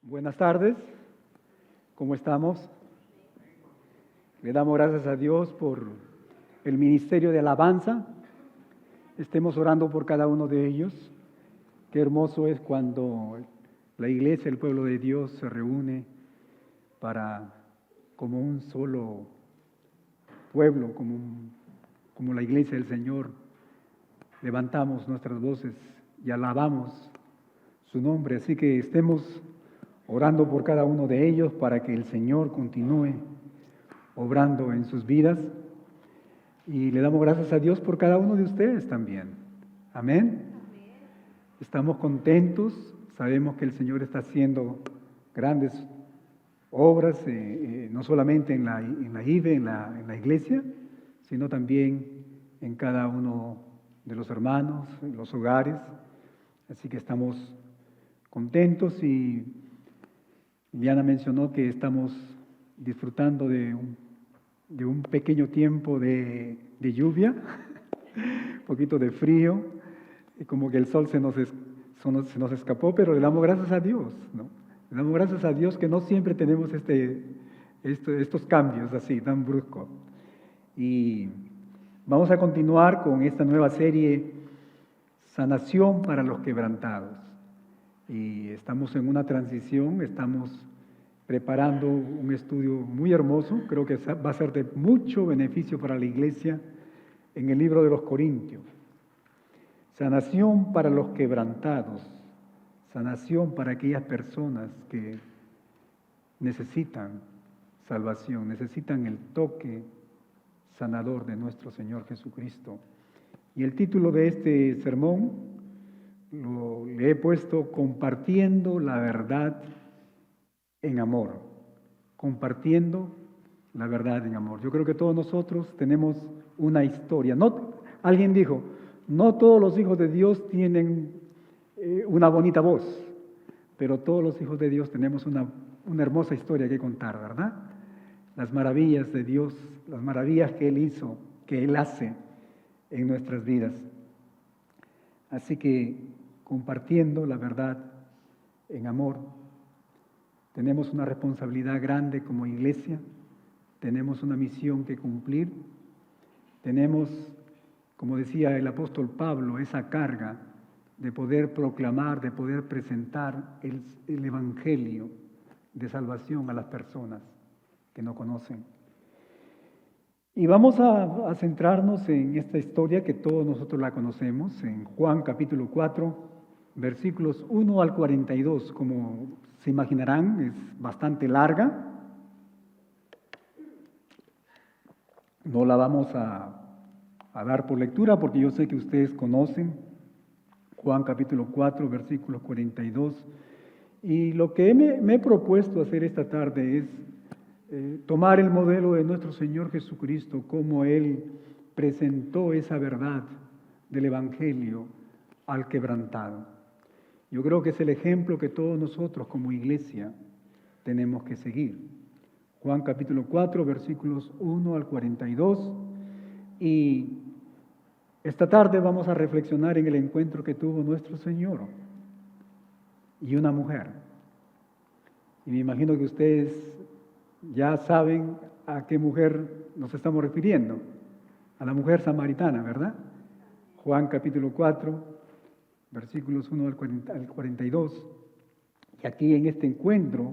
Buenas tardes, ¿cómo estamos? Le damos gracias a Dios por el ministerio de alabanza. Estemos orando por cada uno de ellos. Qué hermoso es cuando la iglesia, el pueblo de Dios se reúne como un solo pueblo, como la iglesia del Señor. Levantamos nuestras voces y alabamos su nombre. Así que estemos orando por cada uno de ellos para que el Señor continúe obrando en sus vidas. Y le damos gracias a Dios por cada uno de ustedes también. Amén. Estamos contentos, sabemos que el Señor está haciendo grandes obras, no solamente en la IVE, en la iglesia, sino también en cada uno de los hermanos, en los hogares. Así que estamos contentos y Diana mencionó que estamos disfrutando de un pequeño tiempo de lluvia, un poquito de frío, y como que el sol se nos escapó, pero le damos gracias a Dios, ¿no? Le damos gracias a Dios que no siempre tenemos estos cambios así, tan bruscos. Y vamos a continuar con esta nueva serie, Sanación para los Quebrantados. Y estamos en una transición, estamos preparando un estudio muy hermoso, creo que va a ser de mucho beneficio para la iglesia, en el libro de los Corintios. Sanación para los quebrantados, sanación para aquellas personas que necesitan salvación, necesitan el toque sanador de nuestro Señor Jesucristo. Y el título de este sermón le he puesto Compartiendo la verdad en amor. Compartiendo la verdad en amor. Yo creo que todos nosotros tenemos una historia. Alguien dijo, no todos los hijos de Dios tienen una bonita voz, pero todos los hijos de Dios tenemos una hermosa historia que contar, ¿verdad? Las maravillas de Dios, las maravillas que Él hizo, que Él hace en nuestras vidas. Así que compartiendo la verdad en amor, tenemos una responsabilidad grande como iglesia, tenemos una misión que cumplir, tenemos, como decía el apóstol Pablo, esa carga de poder proclamar, de poder presentar el evangelio de salvación a las personas que no conocen. Y vamos a centrarnos en esta historia que todos nosotros la conocemos, en Juan capítulo 4, versículos 1 al 42. Como se imaginarán, es bastante larga. No la vamos a dar por lectura porque yo sé que ustedes conocen Juan capítulo 4, versículos 42. Y lo que me he propuesto hacer esta tarde es tomar el modelo de nuestro Señor Jesucristo, cómo Él presentó esa verdad del Evangelio al quebrantado. Yo creo que es el ejemplo que todos nosotros como iglesia tenemos que seguir. Juan capítulo 4, versículos 1 al 42. Y esta tarde vamos a reflexionar en el encuentro que tuvo nuestro Señor y una mujer. Y me imagino que ustedes ya saben a qué mujer nos estamos refiriendo, a la mujer samaritana, ¿verdad? Juan capítulo 4, versículos 1 al 42. Y aquí en este encuentro,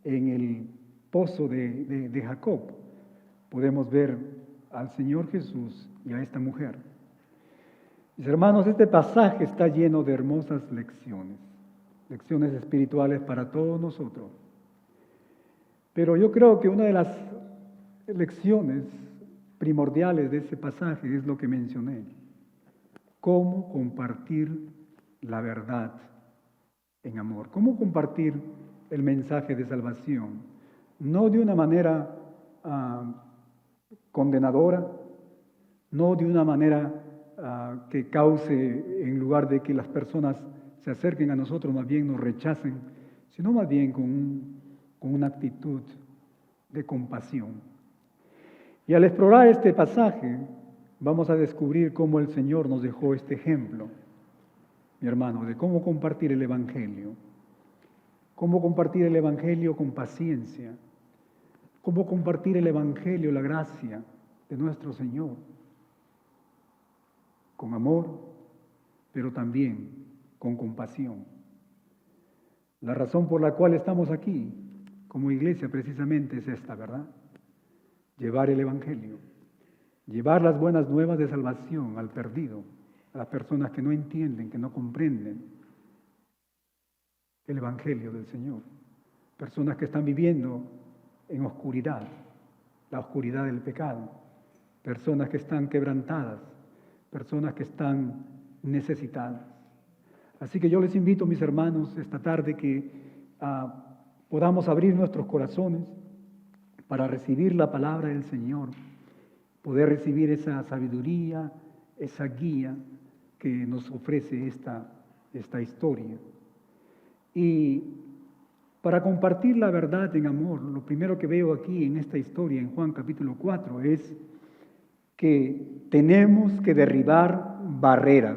en el pozo de Jacob, podemos ver al Señor Jesús y a esta mujer. Mis hermanos, este pasaje está lleno de hermosas lecciones espirituales para todos nosotros. Pero yo creo que una de las lecciones primordiales de ese pasaje es lo que mencioné: cómo compartir la verdad en amor, cómo compartir el mensaje de salvación, no de una manera condenadora, no de una manera que cause, en lugar de que las personas se acerquen a nosotros, más bien nos rechacen, sino más bien con una actitud de compasión. Y al explorar este pasaje, vamos a descubrir cómo el Señor nos dejó este ejemplo, mi hermano, de cómo compartir el Evangelio. cómo compartir el Evangelio con paciencia, cómo compartir el Evangelio, la gracia de nuestro Señor, con amor, pero también con compasión. La razón por la cual estamos aquí como iglesia precisamente es esta, ¿verdad? Llevar el Evangelio, llevar las buenas nuevas de salvación al perdido, a las personas que no entienden, que no comprenden el Evangelio del Señor, personas que están viviendo en oscuridad, la oscuridad del pecado, personas que están quebrantadas, personas que están necesitadas. Así que yo les invito, mis hermanos, esta tarde que podamos abrir nuestros corazones para recibir la palabra del Señor, poder recibir esa sabiduría, esa guía que nos ofrece esta historia. Y para compartir la verdad en amor, lo primero que veo aquí en esta historia, en Juan capítulo 4, es que tenemos que derribar barreras.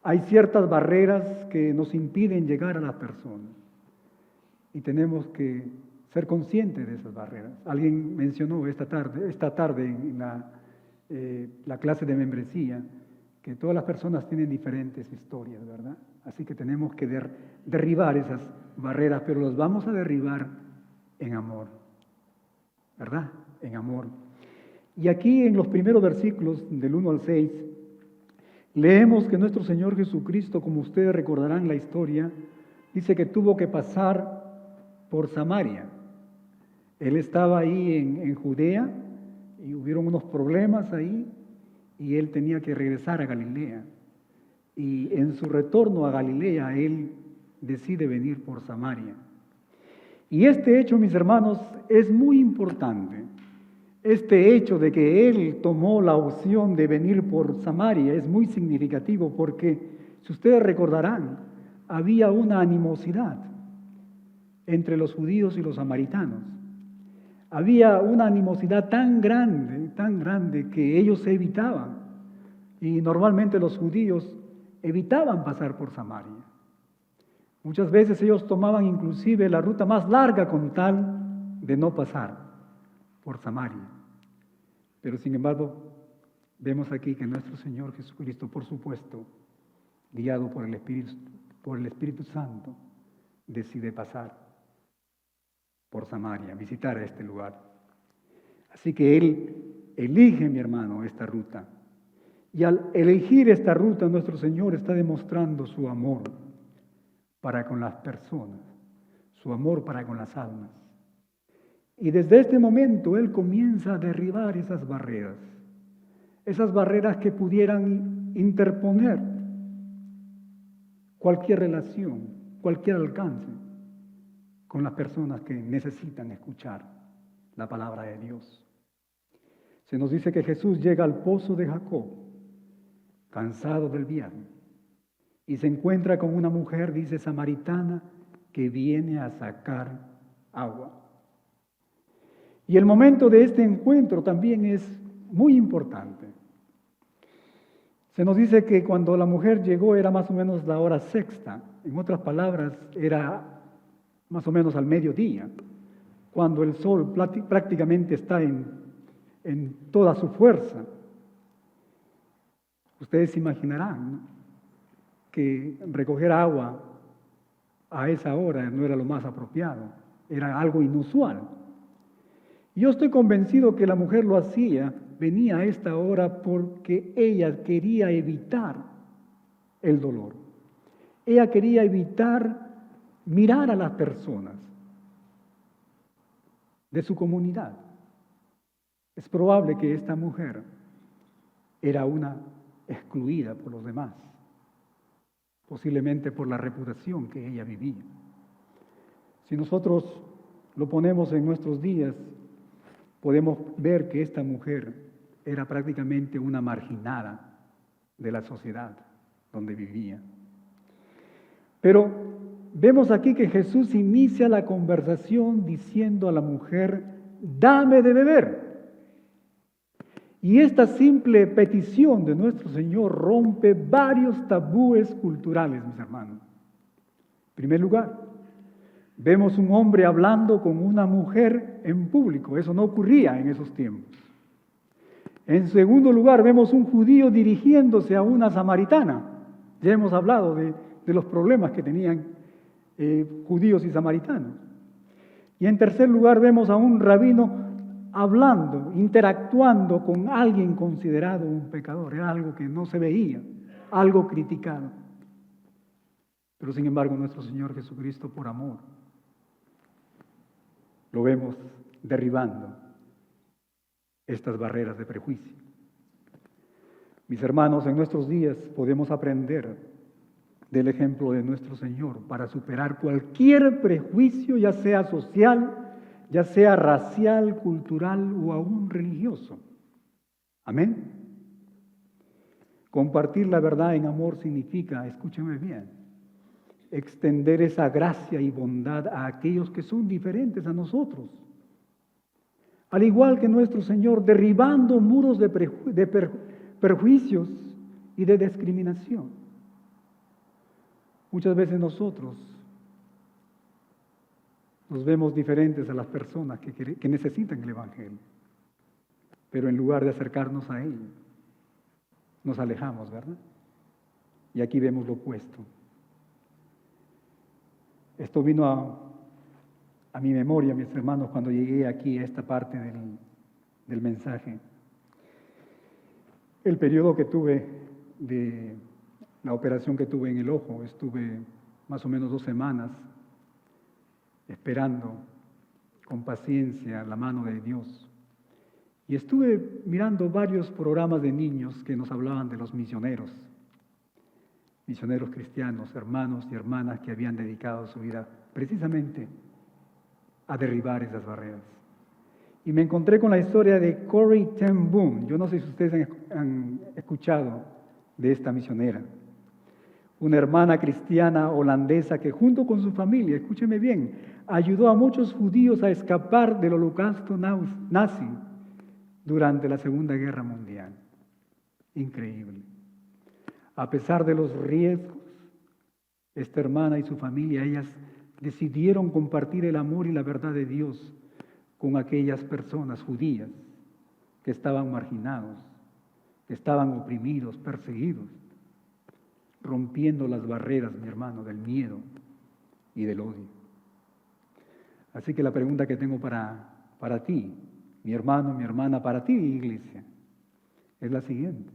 Hay ciertas barreras que nos impiden llegar a las personas y tenemos que ser conscientes de esas barreras. Alguien mencionó esta tarde en la clase de membresía que todas las personas tienen diferentes historias, ¿verdad? Así que tenemos que derribar esas barreras, pero las vamos a derribar en amor, ¿verdad? En amor. Y aquí en los primeros versículos del 1 al 6, leemos que nuestro Señor Jesucristo, como ustedes recordarán la historia, dice que tuvo que pasar por Samaria. Él estaba ahí en Judea y hubieron unos problemas ahí y él tenía que regresar a Galilea. Y en su retorno a Galilea, él decide venir por Samaria. Y este hecho, mis hermanos, es muy importante. Este hecho de que él tomó la opción de venir por Samaria es muy significativo porque, si ustedes recordarán, había una animosidad entre los judíos y los samaritanos. Había una animosidad tan grande que ellos se evitaban. Y normalmente los judíos evitaban pasar por Samaria. Muchas veces ellos tomaban inclusive la ruta más larga con tal de no pasar por Samaria. Pero sin embargo, vemos aquí que nuestro Señor Jesucristo, por supuesto, guiado por el Espíritu Santo, decide pasar por Samaria, visitar este lugar. Así que Él elige, mi hermano, esta ruta. Y al elegir esta ruta, nuestro Señor está demostrando su amor para con las personas, su amor para con las almas. Y desde este momento Él comienza a derribar esas barreras que pudieran interponer cualquier relación, cualquier alcance con las personas que necesitan escuchar la palabra de Dios. Se nos dice que Jesús llega al pozo de Jacob, cansado del viaje, y se encuentra con una mujer, dice, samaritana, que viene a sacar agua. Y el momento de este encuentro también es muy importante. Se nos dice que cuando la mujer llegó era más o menos la hora sexta, en otras palabras, era más o menos al mediodía, cuando el sol prácticamente está en toda su fuerza. Ustedes se imaginarán, ¿no?, que recoger agua a esa hora no era lo más apropiado, era algo inusual. Yo estoy convencido que la mujer lo hacía, venía a esta hora porque ella quería evitar el dolor. Ella quería evitar mirar a las personas de su comunidad. Es probable que esta mujer era una excluida por los demás, posiblemente por la reputación que ella vivía. Si nosotros lo ponemos en nuestros días, podemos ver que esta mujer era prácticamente una marginada de la sociedad donde vivía. Pero vemos aquí que Jesús inicia la conversación diciendo a la mujer, dame de beber. Y esta simple petición de nuestro Señor rompe varios tabúes culturales, mis hermanos. En primer lugar, Vemos un hombre hablando con una mujer en público. Eso no ocurría en esos tiempos. En segundo lugar, vemos un judío dirigiéndose a una samaritana. Ya hemos hablado de los problemas que tenían judíos y samaritanos. Y en tercer lugar, vemos a un rabino hablando, interactuando con alguien considerado un pecador. Era algo que no se veía, algo criticado. Pero sin embargo, nuestro Señor Jesucristo, por amor, lo vemos derribando estas barreras de prejuicio. Mis hermanos, en nuestros días podemos aprender del ejemplo de nuestro Señor para superar cualquier prejuicio, ya sea social, ya sea racial, cultural o aún religioso. Amén. Compartir la verdad en amor significa, escúcheme bien, extender esa gracia y bondad a aquellos que son diferentes a nosotros. Al igual que nuestro Señor, derribando muros de prejuicios y de discriminación. Muchas veces nosotros nos vemos diferentes a las personas que necesitan el Evangelio, pero en lugar de acercarnos a Él, nos alejamos, ¿verdad? Y aquí vemos lo opuesto. Esto vino a mi memoria, mis hermanos, cuando llegué aquí a esta parte del mensaje. El periodo que tuve de la operación que tuve en el ojo, estuve más o menos 2 semanas esperando con paciencia la mano de Dios. Y estuve mirando varios programas de niños que nos hablaban de los misioneros cristianos, hermanos y hermanas que habían dedicado su vida precisamente a derribar esas barreras. Y me encontré con la historia de Corrie ten Boom. Yo no sé si ustedes han escuchado de esta misionera. Una hermana cristiana holandesa que junto con su familia, escúcheme bien, ayudó a muchos judíos a escapar del holocausto nazi durante la Segunda Guerra Mundial. Increíble. A pesar de los riesgos, esta hermana y su familia, ellas decidieron compartir el amor y la verdad de Dios con aquellas personas judías que estaban marginados, que estaban oprimidos, perseguidos, rompiendo las barreras, mi hermano, del miedo y del odio. Así que la pregunta que tengo para ti, mi hermano, mi hermana, para ti, iglesia, es la siguiente.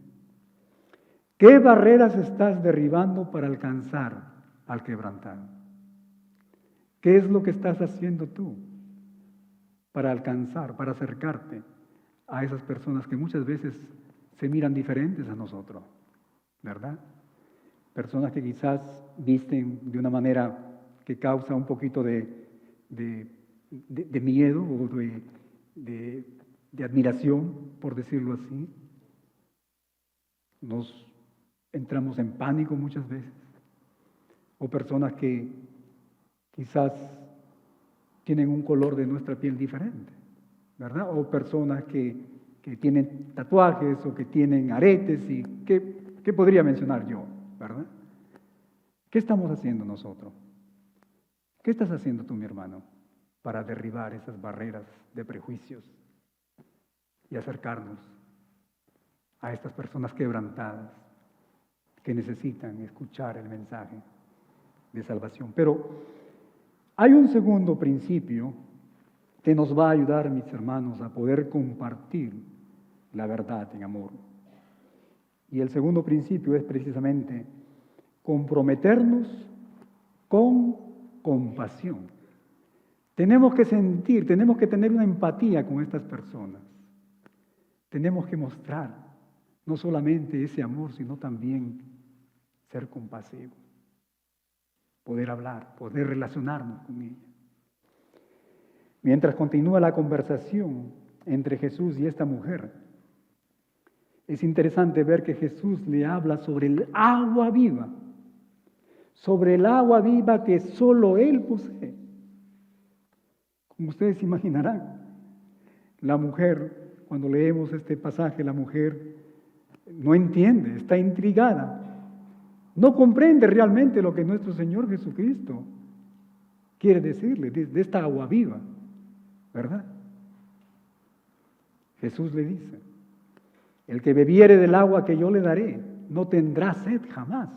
¿Qué barreras estás derribando para alcanzar al quebrantado? ¿Qué es lo que estás haciendo tú para alcanzar, para acercarte a esas personas que muchas veces se miran diferentes a nosotros, ¿verdad? Personas que quizás visten de una manera que causa un poquito de miedo o de admiración, por decirlo así. Nos entramos en pánico muchas veces. O personas que quizás tienen un color de nuestra piel diferente, ¿verdad? O personas que tienen tatuajes o que tienen aretes y ¿qué podría mencionar yo, ¿verdad? ¿Qué estamos haciendo nosotros? ¿Qué estás haciendo tú, mi hermano, para derribar esas barreras de prejuicios y acercarnos a estas personas quebrantadas que necesitan escuchar el mensaje de salvación? Pero hay un segundo principio que nos va a ayudar, mis hermanos, a poder compartir la verdad en amor. Y el segundo principio es precisamente comprometernos con compasión. Tenemos que sentir, tenemos que tener una empatía con estas personas. Tenemos que mostrar no solamente ese amor, sino también ser compasivo. Poder hablar, poder relacionarnos con ella. Mientras continúa la conversación entre Jesús y esta mujer, es interesante ver que Jesús le habla sobre el agua viva que solo Él posee. Como ustedes imaginarán, la mujer, cuando leemos este pasaje, la mujer no entiende, está intrigada. No comprende realmente lo que nuestro Señor Jesucristo quiere decirle, de esta agua viva, ¿verdad? Jesús le dice, el que bebiere del agua que yo le daré, no tendrá sed jamás.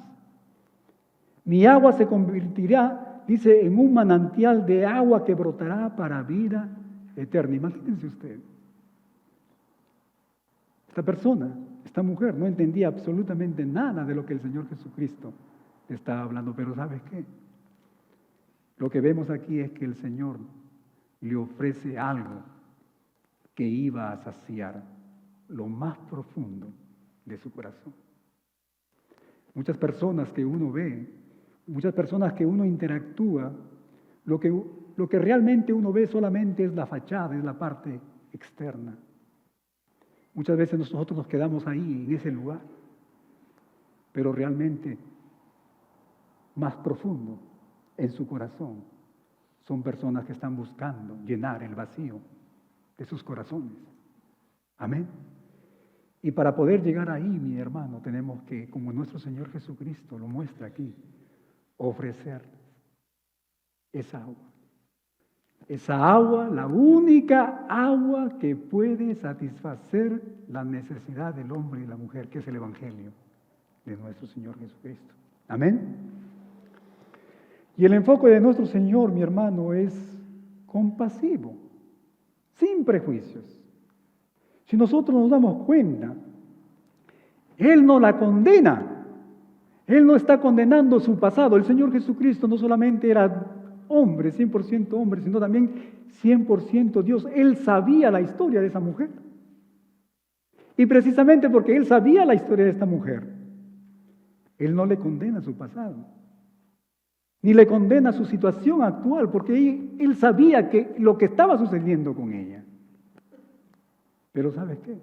Mi agua se convertirá, dice, en un manantial de agua que brotará para vida eterna. Imagínense usted. Esta persona, esta mujer, no entendía absolutamente nada de lo que el Señor Jesucristo estaba hablando, pero ¿sabes qué? Lo que vemos aquí es que el Señor le ofrece algo que iba a saciar lo más profundo de su corazón. Muchas personas que uno ve, muchas personas que uno interactúa, lo que realmente uno ve solamente es la fachada, es la parte externa. Muchas veces nosotros nos quedamos ahí, en ese lugar, pero realmente más profundo en su corazón son personas que están buscando llenar el vacío de sus corazones. Amén. Y para poder llegar ahí, mi hermano, tenemos que, como nuestro Señor Jesucristo lo muestra aquí, ofrecerles esa agua. Esa agua, la única agua que puede satisfacer la necesidad del hombre y la mujer, que es el Evangelio de nuestro Señor Jesucristo. Amén. Y el enfoque de nuestro Señor, mi hermano, es compasivo, sin prejuicios. Si nosotros nos damos cuenta, Él no la condena. Él no está condenando su pasado. El Señor Jesucristo no solamente era hombre, 100% hombre, sino también 100% Dios. Él sabía la historia de esa mujer. Y precisamente porque Él sabía la historia de esta mujer, Él no le condena su pasado, ni le condena su situación actual, porque Él sabía que lo que estaba sucediendo con ella. Pero ¿sabes qué?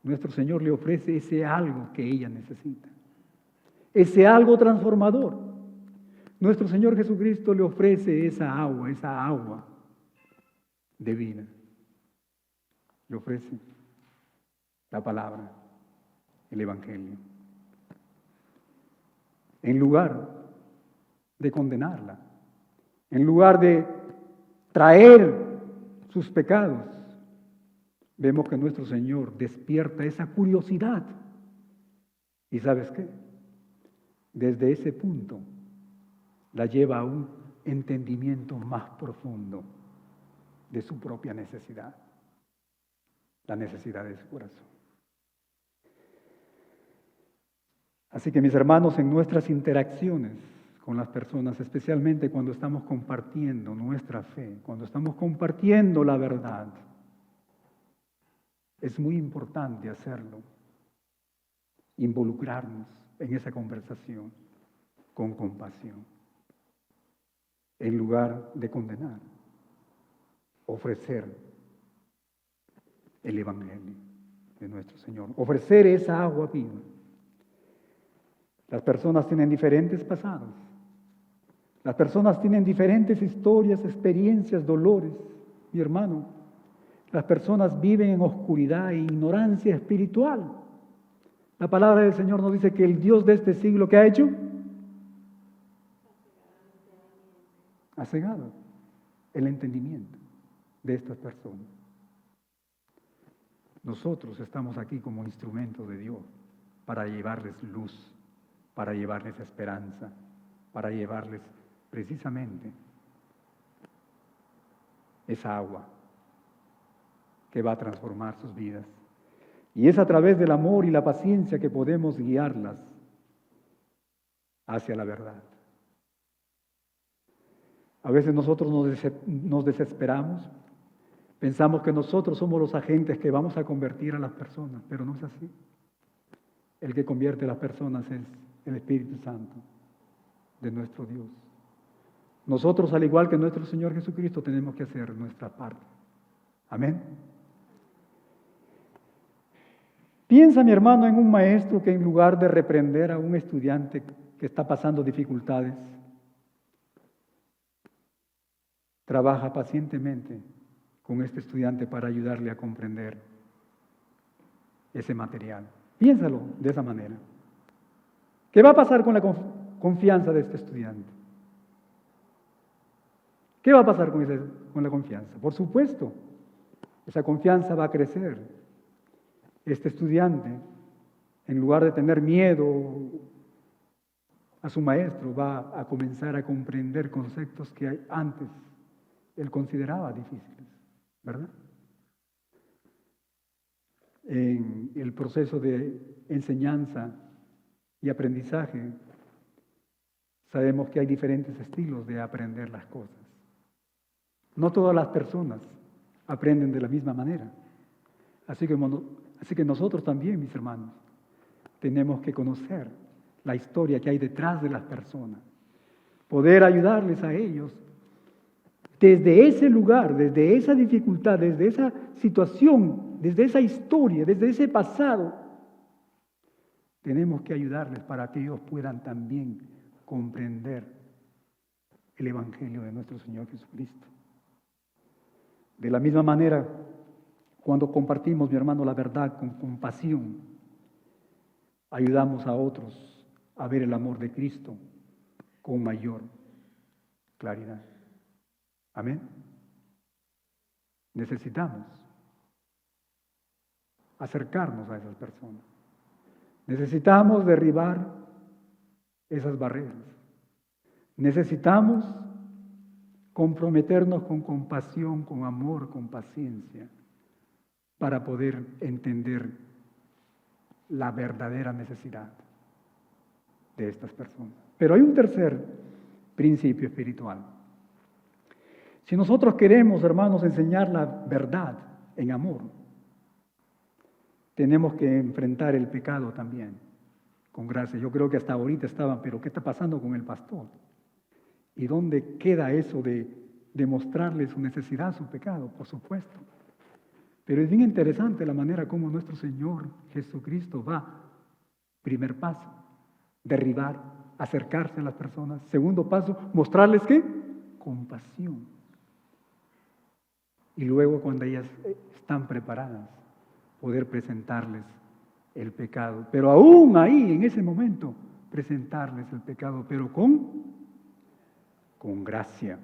Nuestro Señor le ofrece ese algo que ella necesita, ese algo transformador. Nuestro Señor Jesucristo le ofrece esa agua de vida. Le ofrece la palabra, el Evangelio. En lugar de condenarla, en lugar de traer sus pecados, vemos que nuestro Señor despierta esa curiosidad. ¿Y sabes qué? Desde ese punto la lleva a un entendimiento más profundo de su propia necesidad, la necesidad de su corazón. Así que, mis hermanos, en nuestras interacciones con las personas, especialmente cuando estamos compartiendo nuestra fe, cuando estamos compartiendo la verdad, es muy importante hacerlo, involucrarnos en esa conversación con compasión, en lugar de condenar, ofrecer el Evangelio de nuestro Señor, ofrecer esa agua viva. Las personas tienen diferentes pasados, las personas tienen diferentes historias, experiencias, dolores. Mi hermano, las personas viven en oscuridad e ignorancia espiritual. La palabra del Señor nos dice que el Dios de este siglo, ¿qué ha hecho? Ha cegado el entendimiento de estas personas. Nosotros estamos aquí como instrumentos de Dios para llevarles luz, para llevarles esperanza, para llevarles precisamente esa agua que va a transformar sus vidas. Y es a través del amor y la paciencia que podemos guiarlas hacia la verdad. A veces nosotros nos desesperamos, pensamos que nosotros somos los agentes que vamos a convertir a las personas, pero no es así. El que convierte a las personas es el Espíritu Santo de nuestro Dios. Nosotros, al igual que nuestro Señor Jesucristo, tenemos que hacer nuestra parte. Amén. Piensa, mi hermano, en un maestro que en lugar de reprender a un estudiante que está pasando dificultades, trabaja pacientemente con este estudiante para ayudarle a comprender ese material. Piénsalo de esa manera. ¿Qué va a pasar con la confianza de este estudiante? ¿Qué va a pasar con la confianza? Por supuesto, esa confianza va a crecer. Este estudiante, en lugar de tener miedo a su maestro, va a comenzar a comprender conceptos que antes él consideraba difíciles, ¿verdad? En el proceso de enseñanza y aprendizaje, sabemos que hay diferentes estilos de aprender las cosas. No todas las personas aprenden de la misma manera. Así que nosotros también, mis hermanos, tenemos que conocer la historia que hay detrás de las personas, poder ayudarles a ellos desde ese lugar, desde esa dificultad, desde esa situación, desde esa historia, desde ese pasado. Tenemos que ayudarles para que ellos puedan también comprender el Evangelio de nuestro Señor Jesucristo. De la misma manera, cuando compartimos, mi hermano, la verdad con compasión, ayudamos a otros a ver el amor de Cristo con mayor claridad. Amén. Necesitamos acercarnos a esas personas. Necesitamos derribar esas barreras. Necesitamos comprometernos con compasión, con amor, con paciencia, para poder entender la verdadera necesidad de estas personas. Pero hay un tercer principio espiritual. Si nosotros queremos, hermanos, enseñar la verdad en amor, tenemos que enfrentar el pecado también, con gracia. Yo creo que hasta ahorita estaban, pero ¿qué está pasando con el pastor? ¿Y dónde queda eso de demostrarle su necesidad, su pecado? Por supuesto. Pero es bien interesante la manera como nuestro Señor Jesucristo va. Primer paso, derribar, acercarse a las personas. Segundo paso, mostrarles ¿qué? Compasión. Y luego, cuando ellas están preparadas, poder presentarles el pecado. Pero aún ahí, en ese momento, presentarles el pecado, pero con gracia.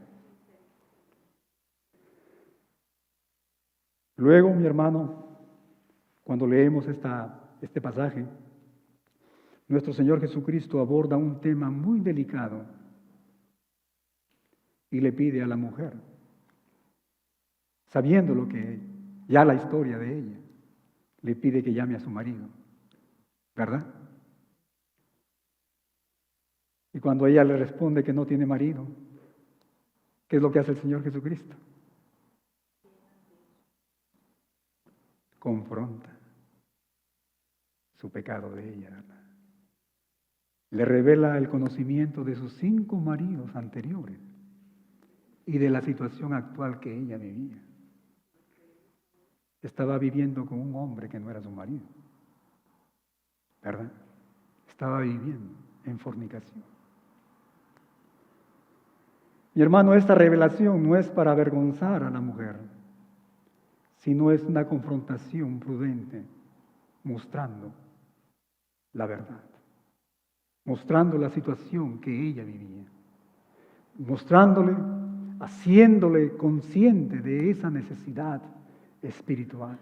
Luego, mi hermano, cuando leemos este pasaje, nuestro Señor Jesucristo aborda un tema muy delicado y le pide a la mujer, sabiendo lo que ya la historia de ella, le pide que llame a su marido, ¿verdad? Y cuando ella le responde que no tiene marido, ¿qué es lo que hace el Señor Jesucristo? Confronta su pecado de ella, ¿verdad? Le revela el conocimiento de sus 5 maridos anteriores y de la situación actual que ella vivía. Estaba viviendo con un hombre que no era su marido, ¿verdad? Estaba viviendo en fornicación. Mi hermano, esta revelación no es para avergonzar a la mujer, sino es una confrontación prudente, mostrando la verdad, mostrando la situación que ella vivía, mostrándole, haciéndole consciente de esa necesidad espiritual.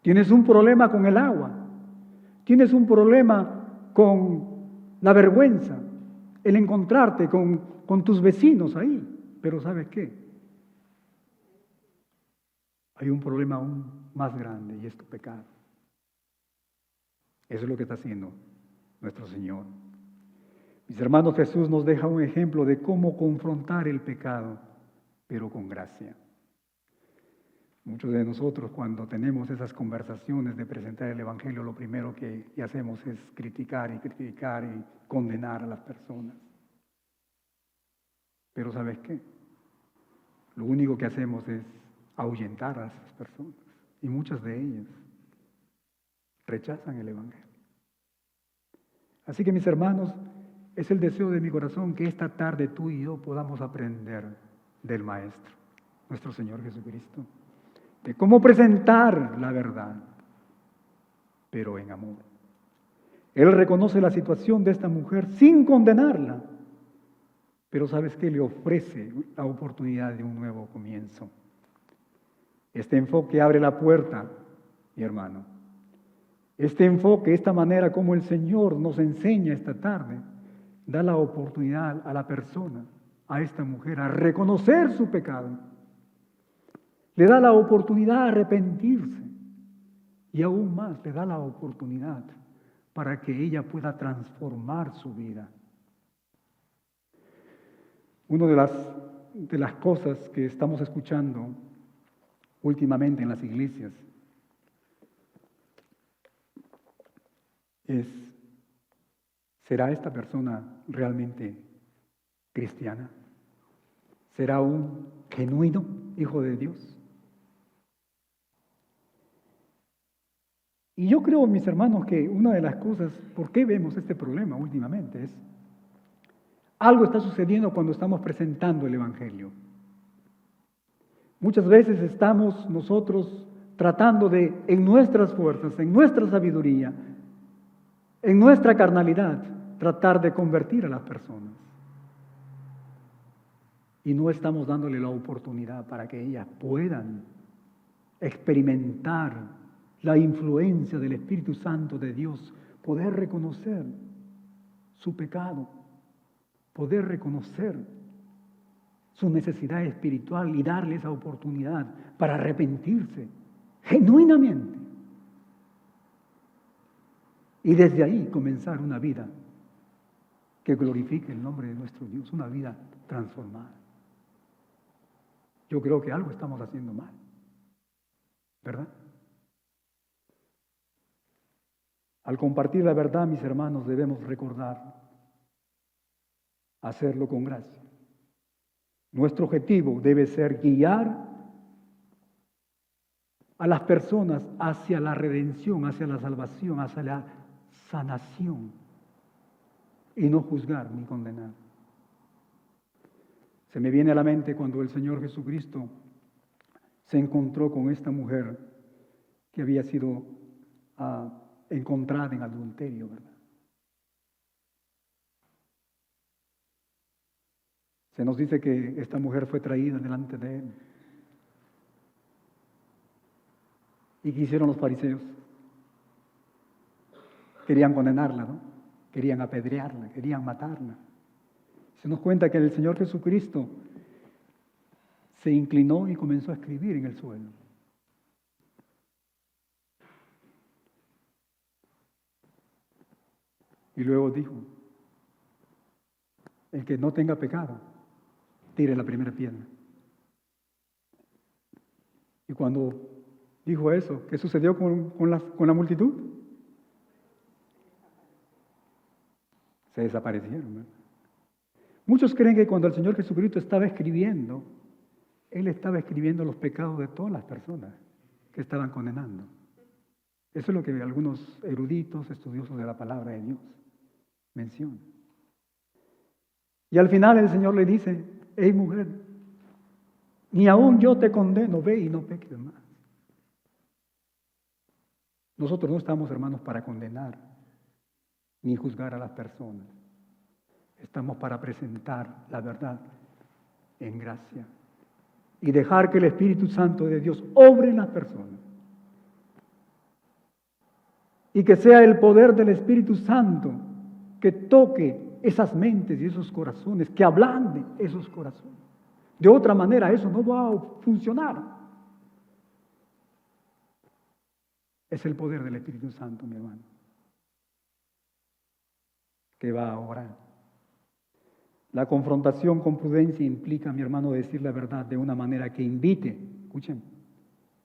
Tienes un problema con el agua, tienes un problema con la vergüenza, el encontrarte con tus vecinos ahí, pero ¿sabes qué? Hay un problema aún más grande y es tu pecado. Eso es lo que está haciendo nuestro Señor. Mis hermanos, Jesús nos deja un ejemplo de cómo confrontar el pecado, pero con gracia. Muchos de nosotros, cuando tenemos esas conversaciones de presentar el Evangelio, lo primero que hacemos es criticar y condenar a las personas. Pero ¿sabes qué? Lo único que hacemos es ahuyentar a esas personas. Y muchas de ellas rechazan el Evangelio. Así que, mis hermanos, es el deseo de mi corazón que esta tarde tú y yo podamos aprender del Maestro, nuestro Señor Jesucristo, de cómo presentar la verdad, pero en amor. Él reconoce la situación de esta mujer sin condenarla, pero ¿sabes qué? Le ofrece la oportunidad de un nuevo comienzo. Este enfoque abre la puerta, mi hermano. Este enfoque, esta manera como el Señor nos enseña esta tarde, da la oportunidad a la persona, a esta mujer, a reconocer su pecado. Le da la oportunidad a arrepentirse y aún más le da la oportunidad para que ella pueda transformar su vida. Una de las cosas que estamos escuchando últimamente en las iglesias es, ¿será esta persona realmente cristiana? ¿Será un genuino hijo de Dios? Y yo creo, mis hermanos, que una de las cosas, ¿por qué vemos este problema últimamente? Es, algo está sucediendo cuando estamos presentando el Evangelio. Muchas veces estamos nosotros tratando de, en nuestras fuerzas, en nuestra sabiduría, en nuestra carnalidad, tratar de convertir a las personas. Y no estamos dándole la oportunidad para que ellas puedan experimentar la influencia del Espíritu Santo de Dios, poder reconocer su pecado, poder reconocer su necesidad espiritual y darle esa oportunidad para arrepentirse genuinamente. Y desde ahí comenzar una vida que glorifique el nombre de nuestro Dios, una vida transformada. Yo creo que algo estamos haciendo mal, ¿verdad? Al compartir la verdad, mis hermanos, debemos recordar hacerlo con gracia. Nuestro objetivo debe ser guiar a las personas hacia la redención, hacia la salvación, hacia la sanación, y no juzgar ni condenar. Se me viene a la mente cuando el Señor Jesucristo se encontró con esta mujer que había sido encontrada en adulterio, ¿verdad? Se nos dice que esta mujer fue traída delante de él. ¿Y qué hicieron los fariseos? Querían condenarla, ¿no? Querían apedrearla, querían matarla. Se nos cuenta que el Señor Jesucristo se inclinó y comenzó a escribir en el suelo. Y luego dijo, el que no tenga pecado, tire la primera piedra. Y cuando dijo eso, ¿qué sucedió con la multitud? Se desaparecieron, ¿verdad? Muchos creen que cuando el Señor Jesucristo estaba escribiendo, Él estaba escribiendo los pecados de todas las personas que estaban condenando. Eso es lo que algunos eruditos, estudiosos de la palabra de Dios mencionan. Y al final el Señor le dice, hey mujer, ni aún yo te condeno, ve y no peques más. Nosotros no estamos, hermanos, para condenar ni juzgar a las personas. Estamos para presentar la verdad en gracia y dejar que el Espíritu Santo de Dios obre en las personas. Y que sea el poder del Espíritu Santo que toque esas mentes y esos corazones, que ablande esos corazones. De otra manera eso no va a funcionar. Es el poder del Espíritu Santo, mi hermano, que va a obrar. La confrontación con prudencia implica, mi hermano, decir la verdad de una manera que invite, escuchen,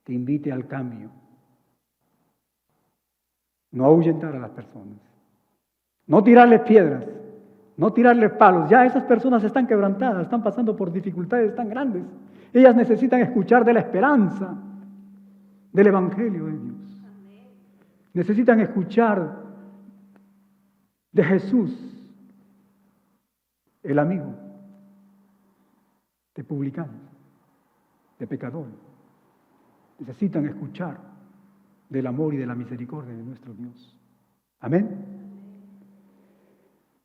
que invite al cambio. No ahuyentar a las personas. No tirarles piedras, no tirarles palos. Ya esas personas están quebrantadas, están pasando por dificultades tan grandes. Ellas necesitan escuchar de la esperanza, del Evangelio de Dios. Necesitan escuchar de Jesús, el amigo de publicanos, de pecadores. Necesitan escuchar del amor y de la misericordia de nuestro Dios. Amén.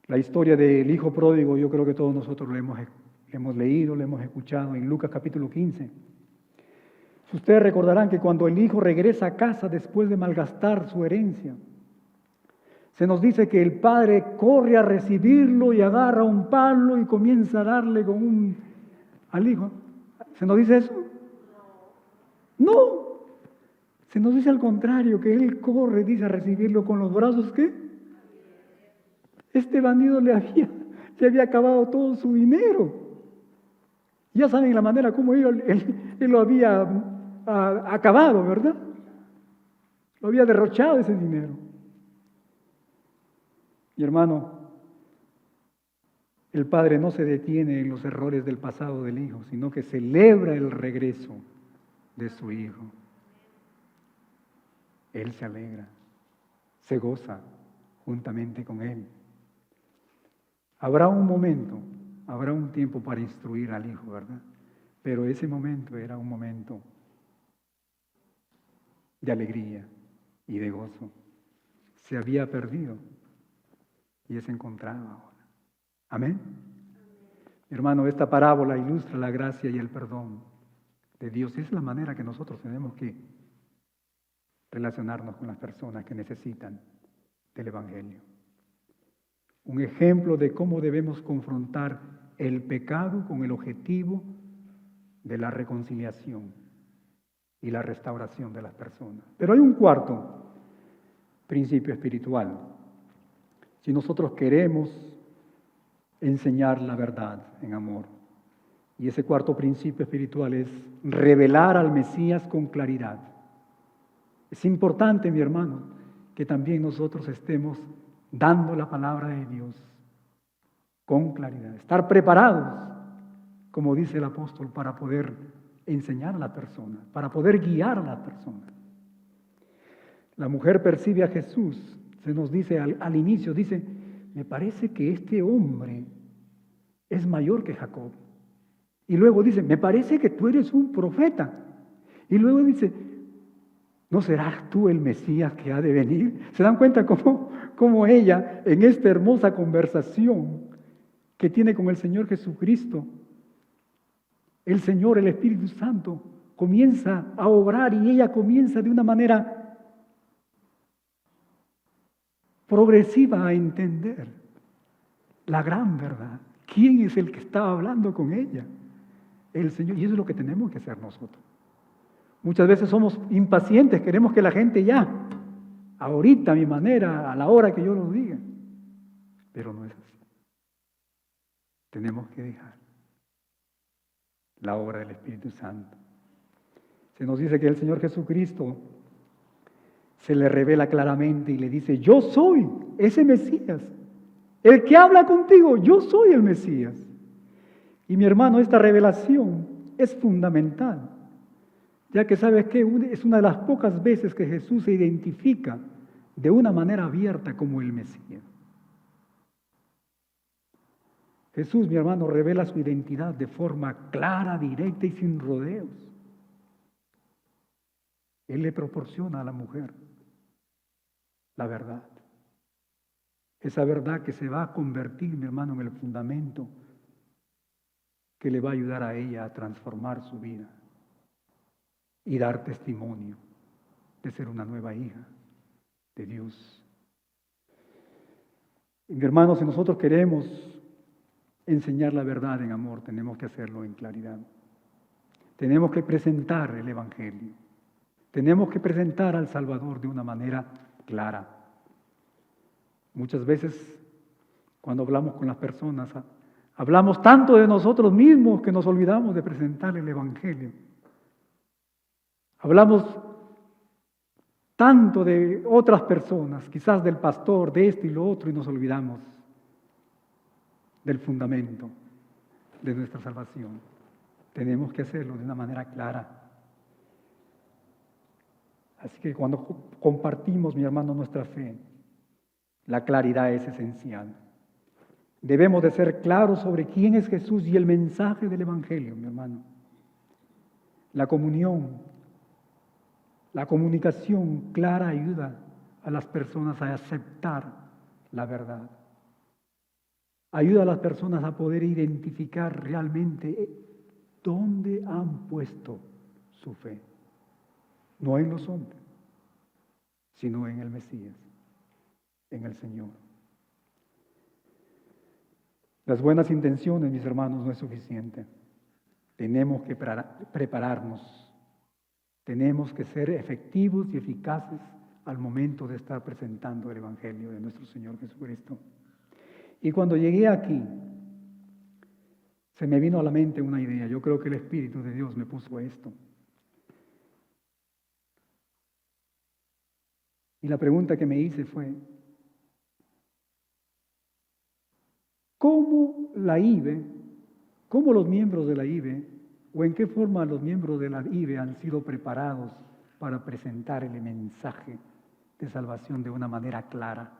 La historia del hijo pródigo, yo creo que todos nosotros lo hemos leído, lo hemos escuchado en Lucas capítulo 15. Ustedes recordarán que cuando el hijo regresa a casa después de malgastar su herencia, se nos dice que el padre corre a recibirlo y agarra un palo y comienza a darle al hijo. ¿Se nos dice eso? No. Se nos dice al contrario, que él corre, dice, a recibirlo con los brazos, ¿qué? Este bandido le había acabado todo su dinero. Ya saben la manera como él lo había acabado, ¿verdad? Lo había derrochado ese dinero. Mi hermano, el padre no se detiene en los errores del pasado del hijo, sino que celebra el regreso de su hijo. Él se alegra, se goza juntamente con él. Habrá un momento, habrá un tiempo para instruir al hijo, ¿verdad? Pero ese momento era un momento de alegría y de gozo. Se había perdido y es encontrado ahora. Amén. Mi hermano, esta parábola ilustra la gracia y el perdón de Dios. Es la manera que nosotros tenemos que relacionarnos con las personas que necesitan del Evangelio. Un ejemplo de cómo debemos confrontar el pecado con el objetivo de la reconciliación y la restauración de las personas. Pero hay un cuarto principio espiritual. Si nosotros queremos enseñar la verdad en amor, y ese cuarto principio espiritual es revelar al Mesías con claridad. Es importante, mi hermano, que también nosotros estemos dando la palabra de Dios con claridad. Estar preparados, como dice el apóstol, para poder enseñar a la persona, para poder guiar a la persona. La mujer percibe a Jesús, se nos dice al inicio, dice, me parece que este hombre es mayor que Jacob. Y luego dice, me parece que tú eres un profeta. Y luego dice, ¿no serás tú el Mesías que ha de venir? ¿Se dan cuenta cómo ella, en esta hermosa conversación que tiene con el Señor Jesucristo, el Señor, el Espíritu Santo, comienza a obrar y ella comienza de una manera progresiva a entender la gran verdad? ¿Quién es el que estaba hablando con ella? El Señor. Y eso es lo que tenemos que hacer nosotros. Muchas veces somos impacientes, queremos que la gente ya, ahorita, a mi manera, a la hora que yo lo diga. Pero no es así. Tenemos que dejar la obra del Espíritu Santo. Se nos dice que el Señor Jesucristo se le revela claramente y le dice, yo soy ese Mesías. El que habla contigo, yo soy el Mesías. Y mi hermano, esta revelación es fundamental, ya que sabes que es una de las pocas veces que Jesús se identifica de una manera abierta como el Mesías. Jesús, mi hermano, revela su identidad de forma clara, directa y sin rodeos. Él le proporciona a la mujer la verdad. Esa verdad que se va a convertir, mi hermano, en el fundamento que le va a ayudar a ella a transformar su vida y dar testimonio de ser una nueva hija de Dios. Y mi hermano, si nosotros queremos enseñar la verdad en amor, tenemos que hacerlo en claridad. Tenemos que presentar el Evangelio. Tenemos que presentar al Salvador de una manera clara. Muchas veces, cuando hablamos con las personas, hablamos tanto de nosotros mismos que nos olvidamos de presentar el Evangelio. Hablamos tanto de otras personas, quizás del pastor, de esto y lo otro, y nos olvidamos del fundamento de nuestra salvación. Tenemos que hacerlo de una manera clara. Así que cuando compartimos, mi hermano, nuestra fe, la claridad es esencial. Debemos de ser claros sobre quién es Jesús y el mensaje del Evangelio, mi hermano. La comunión, la comunicación clara ayuda a las personas a aceptar la verdad. Ayuda a las personas a poder identificar realmente dónde han puesto su fe. No en los hombres, sino en el Mesías, en el Señor. Las buenas intenciones, mis hermanos, no es suficiente. Tenemos que prepararnos. Tenemos que ser efectivos y eficaces al momento de estar presentando el Evangelio de nuestro Señor Jesucristo. Y cuando llegué aquí, se me vino a la mente una idea. Yo creo que el Espíritu de Dios me puso esto. Y la pregunta que me hice fue, ¿cómo la IBE, cómo los miembros de la IBE, o en qué forma los miembros de la IBE han sido preparados para presentar el mensaje de salvación de una manera clara?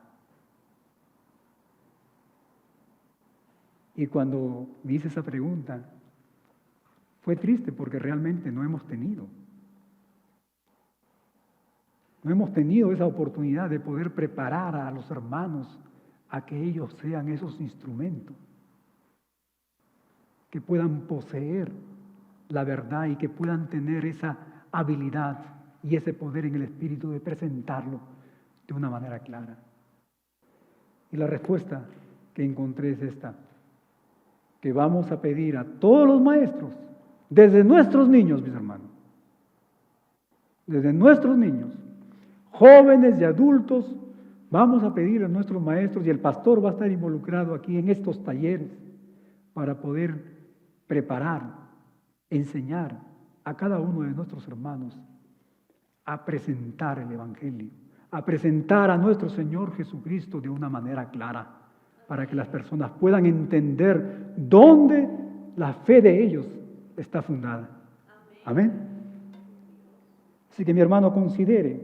Y cuando me hice esa pregunta, fue triste porque realmente no hemos tenido esa oportunidad de poder preparar a los hermanos a que ellos sean esos instrumentos, que puedan poseer la verdad y que puedan tener esa habilidad y ese poder en el Espíritu de presentarlo de una manera clara. Y la respuesta que encontré es esta, que vamos a pedir a todos los maestros, desde nuestros niños, mis hermanos, desde nuestros niños, jóvenes y adultos, vamos a pedir a nuestros maestros, y el pastor va a estar involucrado aquí en estos talleres para poder preparar, enseñar a cada uno de nuestros hermanos a presentar el Evangelio, a presentar a nuestro Señor Jesucristo de una manera clara, para que las personas puedan entender dónde la fe de ellos está fundada. Amén. Así que mi hermano, considere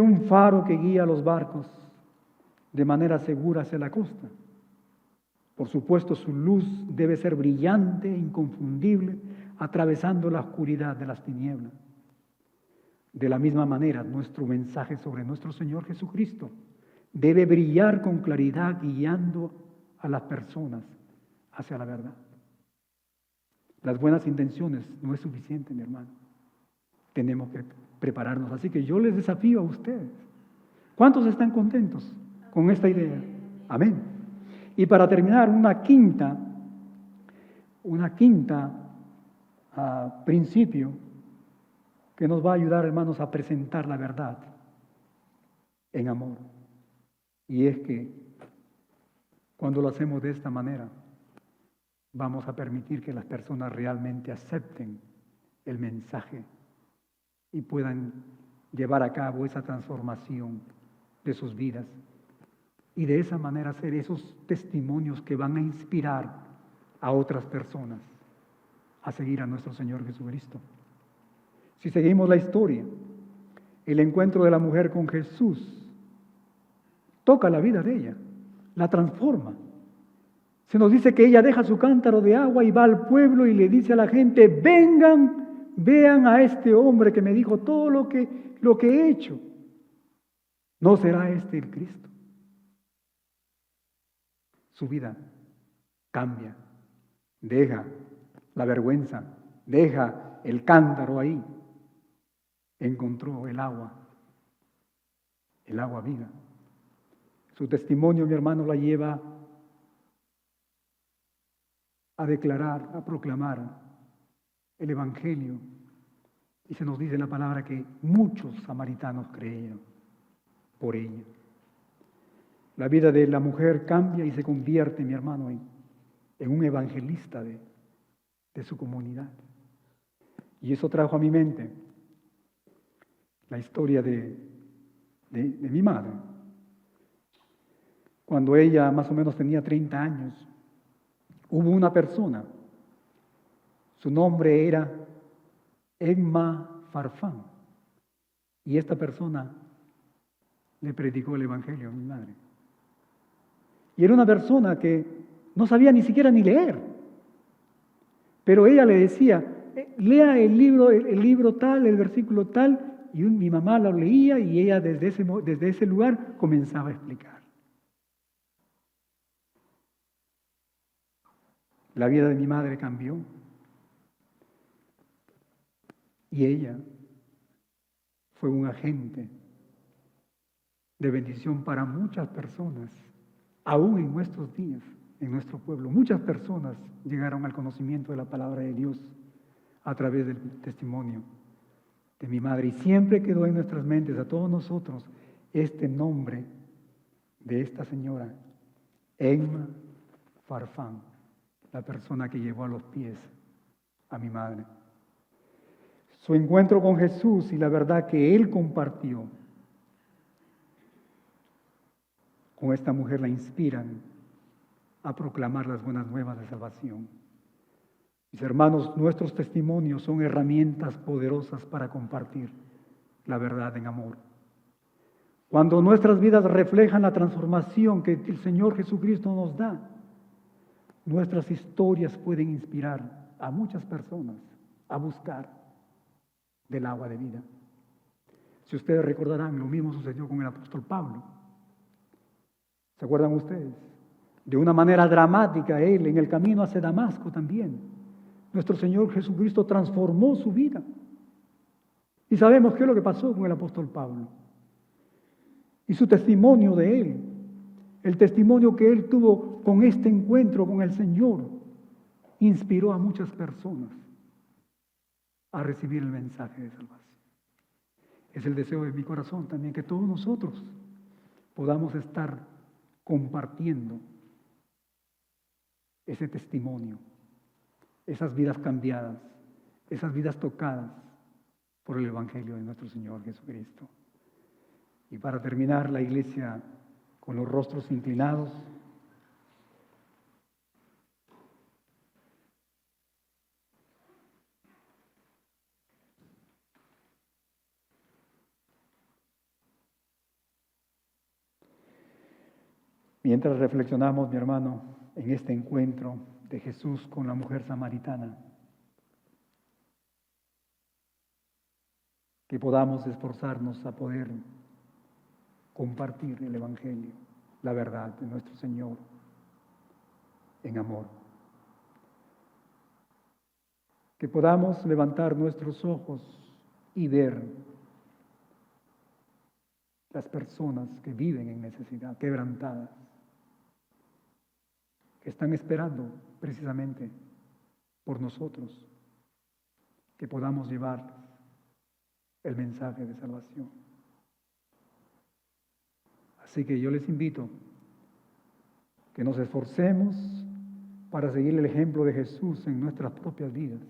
un faro que guía los barcos de manera segura hacia la costa. Por supuesto, su luz debe ser brillante e inconfundible, atravesando la oscuridad de las tinieblas. De la misma manera, nuestro mensaje sobre nuestro Señor Jesucristo debe brillar con claridad, guiando a las personas hacia la verdad. Las buenas intenciones no es suficiente, mi hermano. Tenemos que prepararnos. Así que yo les desafío a ustedes. ¿Cuántos están contentos con esta idea? Amén. Y para terminar, una quinta principio que nos va a ayudar, hermanos, a presentar la verdad en amor. Y es que cuando lo hacemos de esta manera, vamos a permitir que las personas realmente acepten el mensaje y puedan llevar a cabo esa transformación de sus vidas. Y de esa manera ser esos testimonios que van a inspirar a otras personas a seguir a nuestro Señor Jesucristo. Si seguimos la historia, el encuentro de la mujer con Jesús toca la vida de ella, la transforma. Se nos dice que ella deja su cántaro de agua y va al pueblo y le dice a la gente, vengan, vean a este hombre que me dijo todo lo que he hecho. ¿No será este el Cristo? Su vida cambia, deja la vergüenza, deja el cántaro ahí. Encontró el agua viva. Su testimonio, mi hermano, la lleva a declarar, a proclamar el Evangelio. Y se nos dice en la palabra que muchos samaritanos creyeron por ella. La vida de la mujer cambia y se convierte, mi hermano, en un evangelista de su comunidad. Y eso trajo a mi mente la historia de mi madre. Cuando ella más o menos tenía 30 años, hubo una persona, su nombre era Emma Farfán, y esta persona le predicó el Evangelio a mi madre. Y era una persona que no sabía ni siquiera ni leer, pero ella le decía, lea el libro tal, el versículo tal, y mi mamá lo leía y ella desde ese lugar comenzaba a explicar. La vida de mi madre cambió y ella fue un agente de bendición para muchas personas, aún en nuestros días, en nuestro pueblo. Muchas personas llegaron al conocimiento de la palabra de Dios a través del testimonio de mi madre. Y siempre quedó en nuestras mentes, a todos nosotros, este nombre de esta señora, Emma Farfán, la persona que llevó a los pies a mi madre. Su encuentro con Jesús y la verdad que Él compartió con esta mujer la inspiran a proclamar las buenas nuevas de salvación. Mis hermanos, nuestros testimonios son herramientas poderosas para compartir la verdad en amor. Cuando nuestras vidas reflejan la transformación que el Señor Jesucristo nos da, nuestras historias pueden inspirar a muchas personas a buscar del agua de vida. Si ustedes recordarán, lo mismo sucedió con el apóstol Pablo. ¿Se acuerdan ustedes? De una manera dramática, él en el camino hacia Damasco también. Nuestro Señor Jesucristo transformó su vida. Y sabemos qué es lo que pasó con el apóstol Pablo. Y su testimonio de él, el testimonio que él tuvo con este encuentro con el Señor, inspiró a muchas personas a recibir el mensaje de salvación. Es el deseo de mi corazón también que todos nosotros podamos estar compartiendo ese testimonio, esas vidas cambiadas, esas vidas tocadas por el Evangelio de nuestro Señor Jesucristo. Y para terminar, la iglesia con los rostros inclinados, mientras reflexionamos, mi hermano, en este encuentro de Jesús con la mujer samaritana, que podamos esforzarnos a poder compartir el Evangelio, la verdad de nuestro Señor en amor. Que podamos levantar nuestros ojos y ver las personas que viven en necesidad, quebrantadas, que están esperando precisamente por nosotros, que podamos llevar el mensaje de salvación. Así que yo les invito que nos esforcemos para seguir el ejemplo de Jesús en nuestras propias vidas,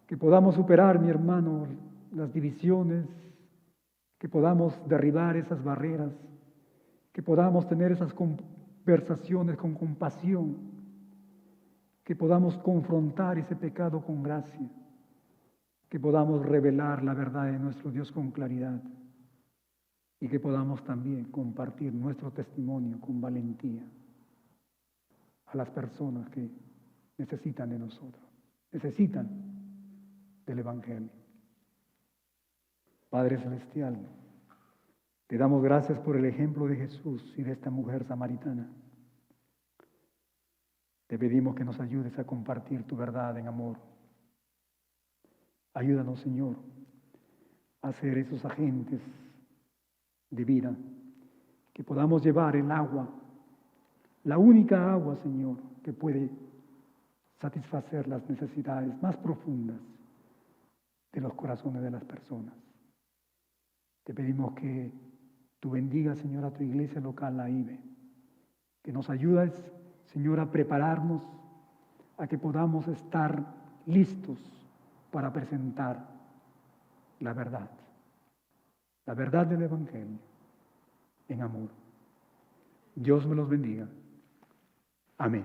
que podamos superar, mi hermano, las divisiones, que podamos derribar esas barreras, que podamos tener esas conversaciones con compasión, que podamos confrontar ese pecado con gracia, que podamos revelar la verdad de nuestro Dios con claridad y que podamos también compartir nuestro testimonio con valentía a las personas que necesitan de nosotros, necesitan del Evangelio. Padre Celestial, te damos gracias por el ejemplo de Jesús y de esta mujer samaritana. Te pedimos que nos ayudes a compartir tu verdad en amor. Ayúdanos, Señor, a ser esos agentes de vida, que podamos llevar el agua, la única agua, Señor, que puede satisfacer las necesidades más profundas de los corazones de las personas. Te pedimos que tú bendigas, Señor, a tu iglesia local, la IBE, que nos ayudes, Señor, a prepararnos, a que podamos estar listos para presentar la verdad del Evangelio en amor. Dios me los bendiga. Amén.